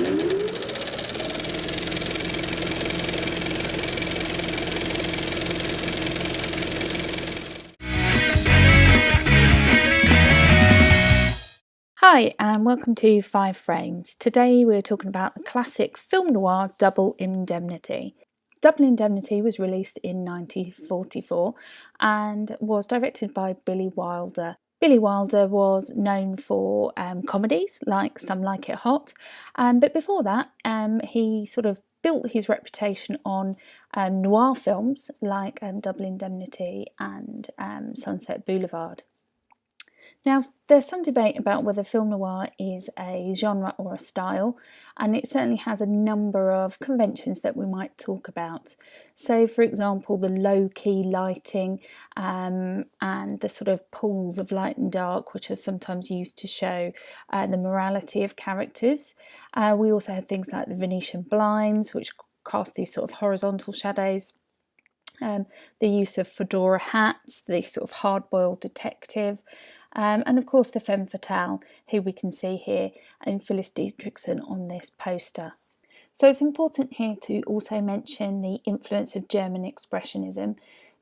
Hi and welcome to 5 Frames. Today we're talking about the classic film noir Double Indemnity. Double Indemnity was released in 1944 and was directed by Billy Wilder. Billy Wilder was known for comedies like Some Like It Hot, but before that he sort of built his reputation on noir films like Double Indemnity and Sunset Boulevard. Now, there's some debate about whether film noir is a genre or a style, and it certainly has a number of conventions that we might talk about. So, for example, the low-key lighting and the sort of pools of light and dark, which are sometimes used to show the morality of characters. We also have things like the Venetian blinds, which cast these sort of horizontal shadows. The use of fedora hats, the sort of hard-boiled detective, and of course the Femme Fatale, who we can see here in Phyllis Dietrichson on this poster. So it's important here to also mention the influence of German Expressionism.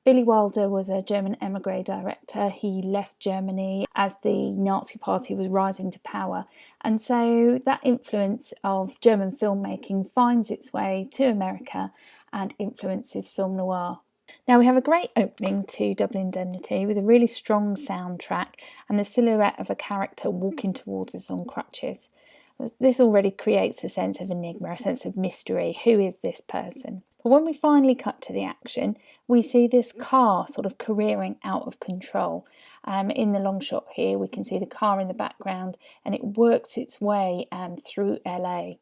Billy Wilder was a German émigré director. He left Germany as the Nazi Party was rising to power, and so that influence of German filmmaking finds its way to America and influences film noir. Now we have a great opening to Double Indemnity with a really strong soundtrack and the silhouette of a character walking towards us on crutches. This already creates a sense of enigma, a sense of mystery. Who is this person? But when we finally cut to the action, we see this car sort of careering out of control. In the long shot here, we can see the car in the background and it works its way through LA.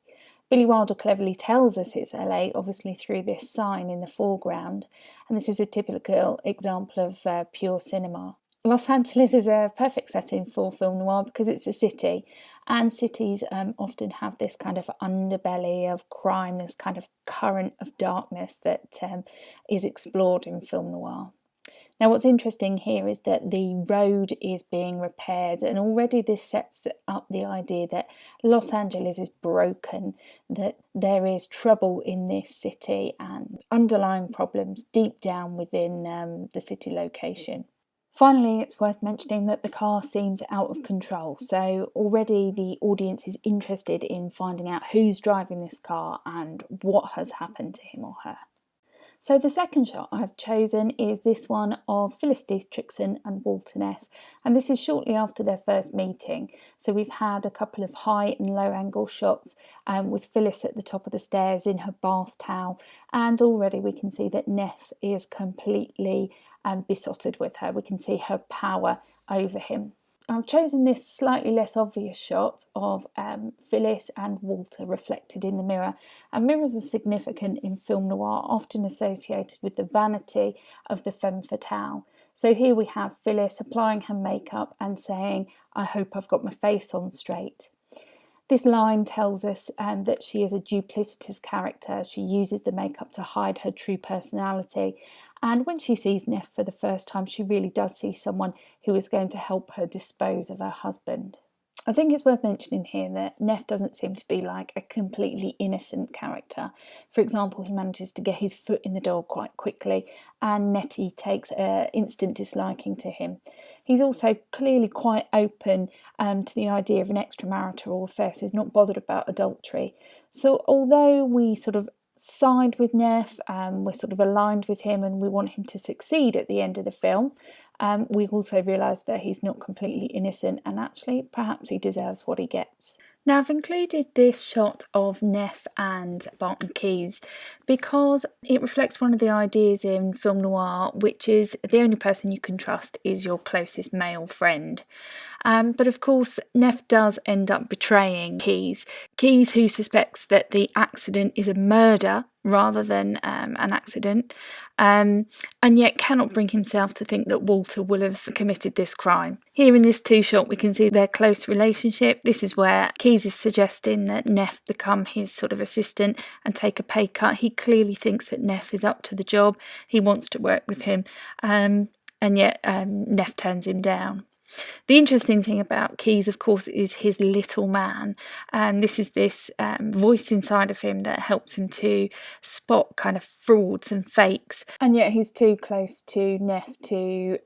Billy Wilder cleverly tells us it's LA, obviously through this sign in the foreground, and this is a typical example of pure cinema. Los Angeles is a perfect setting for film noir because it's a city, and cities often have this kind of underbelly of crime, this kind of current of darkness that is explored in film noir. Now what's interesting here is that the road is being repaired, and already this sets up the idea that Los Angeles is broken, that there is trouble in this city and underlying problems deep down within the city location. Finally, it's worth mentioning that the car seems out of control, so already the audience is interested in finding out who's driving this car and what has happened to him or her. So the second shot I've chosen is this one of Phyllis Dietrichson and Walter Neff, and this is shortly after their first meeting. So we've had a couple of high and low angle shots with Phyllis at the top of the stairs in her bath towel, and already we can see that Neff is completely besotted with her. We can see her power over him. I've chosen this slightly less obvious shot of Phyllis and Walter reflected in the mirror. And mirrors are significant in film noir, often associated with the vanity of the femme fatale. So here we have Phyllis applying her makeup and saying, "I hope I've got my face on straight." This line tells us that she is a duplicitous character. She uses the makeup to hide her true personality. And when she sees Neff for the first time, she really does see someone who is going to help her dispose of her husband. I think it's worth mentioning here that Neff doesn't seem to be like a completely innocent character. For example, he manages to get his foot in the door quite quickly, and Nettie takes an instant disliking to him. He's also clearly quite open to the idea of an extramarital affair, so he's not bothered about adultery. So although we sort of side with Neff, we're sort of aligned with him and we want him to succeed at the end of the film, we also realise that he's not completely innocent and actually perhaps he deserves what he gets. Now I've included this shot of Neff and Barton Keyes because it reflects one of the ideas in film noir, which is the only person you can trust is your closest male friend. But of course Neff does end up betraying Keyes, who suspects that the accident is a murder rather than an accident, and yet cannot bring himself to think that Walter will have committed this crime. Here in this two-shot we can see their close relationship. This is where Keyes is suggesting that Neff become his sort of assistant and take a pay cut. He clearly thinks that Neff is up to the job. He wants to work with him, and yet Neff turns him down. The interesting thing about Keyes, of course, is his little man, and this is this voice inside of him that helps him to spot kind of frauds and fakes, and yet he's too close to Neff to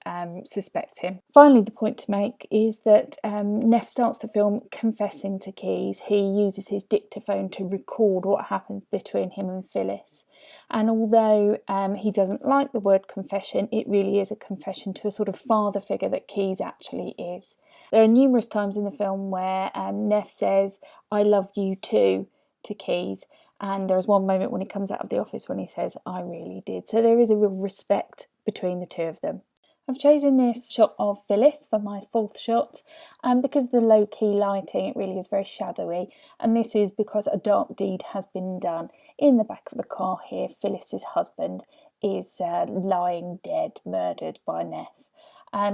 suspect him. Finally, the point to make is that Neff starts the film confessing to Keyes. He uses his dictaphone to record what happens between him and Phyllis. And although he doesn't like the word confession, it really is a confession to a sort of father figure that Keyes actually is. There are numerous times in the film where Neff says, "I love you too," to Keyes. And there is one moment when he comes out of the office when he says, "I really did." So there is a real respect between the two of them. I've chosen this shot of Phyllis for my fourth shot, and because of the low-key lighting, it really is very shadowy, and this is because a dark deed has been done. In the back of the car here, Phyllis's husband is lying dead, murdered by Neff.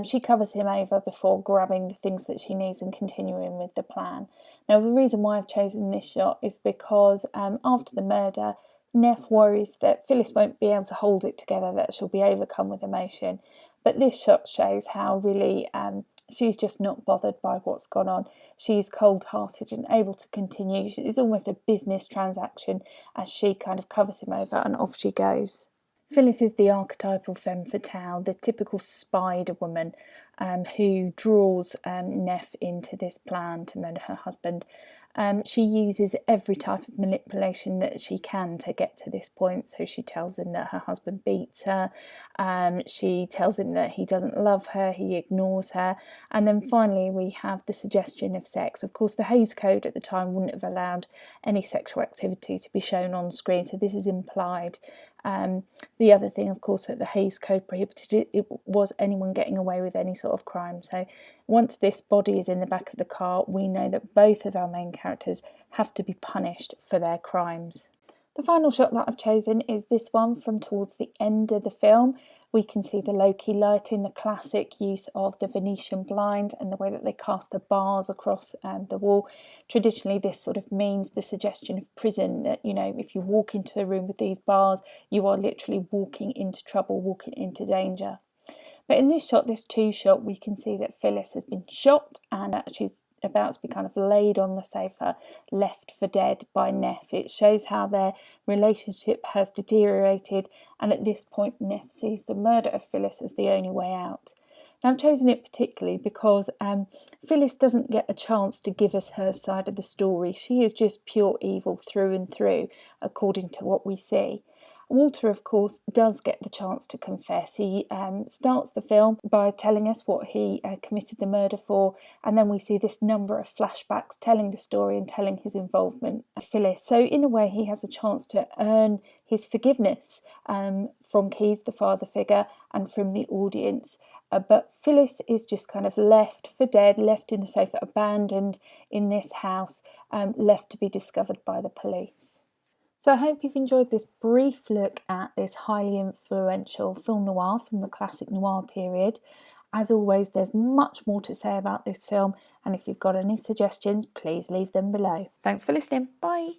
She covers him over before grabbing the things that she needs and continuing with the plan. Now, the reason why I've chosen this shot is because after the murder, Neff worries that Phyllis won't be able to hold it together, that she'll be overcome with emotion. But this shot shows how really she's just not bothered by what's gone on. She's cold-hearted and able to continue. It's almost a business transaction as she kind of covers him over and off she goes. Phyllis is the archetypal femme fatale, the typical spider woman who draws Neff into this plan to murder her husband. She uses every type of manipulation that she can to get to this point. So she tells him that her husband beats her, she tells him that he doesn't love her, he ignores her, and then finally we have the suggestion of sex. Of course, the Hays Code at the time wouldn't have allowed any sexual activity to be shown on screen, so this is implied. The other thing, of course, that the Hays Code prohibited it was anyone getting away with any sort of crime. So once this body is in the back of the car, we know that both of our main characters have to be punished for their crimes. The final shot that I've chosen is this one from towards the end of the film. We can see the low-key lighting, the classic use of the Venetian blind and the way that they cast the bars across the wall. Traditionally, this sort of means the suggestion of prison, that, you know, if you walk into a room with these bars, you are literally walking into trouble, walking into danger. But in this shot, this two-shot, we can see that Phyllis has been shot and she's about to be kind of laid on the sofa, left for dead by Neff. It shows how their relationship has deteriorated, and at this point Neff sees the murder of Phyllis as the only way out. Now, I've chosen it particularly because Phyllis doesn't get a chance to give us her side of the story. She is just pure evil through and through, according to what we see. Walter, of course, does get the chance to confess. He starts the film by telling us what he committed the murder for, and then we see this number of flashbacks telling the story and telling his involvement with Phyllis. So in a way, he has a chance to earn his forgiveness from Keyes, the father figure, and from the audience. But Phyllis is just kind of left for dead, left in the sofa, abandoned in this house, left to be discovered by the police. So I hope you've enjoyed this brief look at this highly influential film noir from the classic noir period. As always, there's much more to say about this film, and if you've got any suggestions, please leave them below. Thanks for listening. Bye.